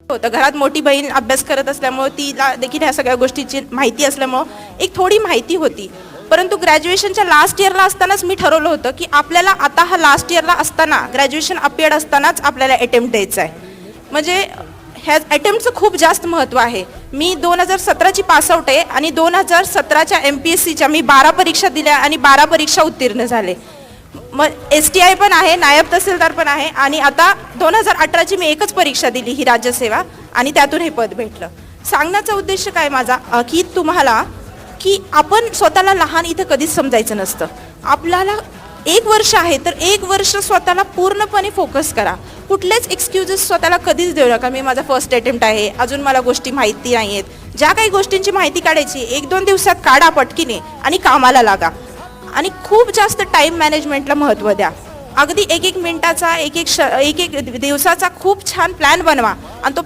होतं. घरात मोठी बहीण अभ्यास करत असल्यामुळे तिला देखील ह्या सगळ्या गोष्टीची माहिती असल्यामुळं एक थोडी माहिती होती. परंतु ग्रॅज्युएशनच्या लास्ट इयरला असतानाच मी ठरवलं होतं की आपल्याला आता हा लास्ट इयरला असताना ग्रॅज्युएशन अपियर्ड असतानाच आपल्याला अटेम्प्ट द्यायचा आहे. म्हणजे ह्या अटेम्प्टचं खूप जास्त महत्त्व आहे. मी 2017ची पासआउट आहे आणि 2017च्या MPSCच्या मी 12 परीक्षा दिल्या आणि 12 परीक्षा उत्तीर्ण झाले. मग STI पण आहे, नायब तहसीलदार पण आहे आणि आता 2018ची मी एकच परीक्षा दिली ही राज्यसेवा आणि त्यातून हे पद भेटलं. सांगण्याचा उद्देश काय माझा की तुम्हाला की आपण स्वतःला लहान इथं कधीच समजायचं नसतं. आपल्याला 1 वर्ष आहे तर 1 वर्ष स्वतःला पूर्णपणे फोकस करा. कुठलेच एक्सक्युजेस स्वतःला कधीच देऊ नका. मी माझा फर्स्ट अटेम्प्ट आहे, अजून मला गोष्टी माहिती नाही आहेत. ज्या काही गोष्टींची माहिती काढायची 1-2 दिवसात काढा पटकीने आणि कामाला लागा. आणि खूप जास्त टाईम मॅनेजमेंटला महत्त्व द्या. अगदी 1-1 मिनिटाचा 1-1 दिवसाचा खूप छान प्लॅन बनवा आणि तो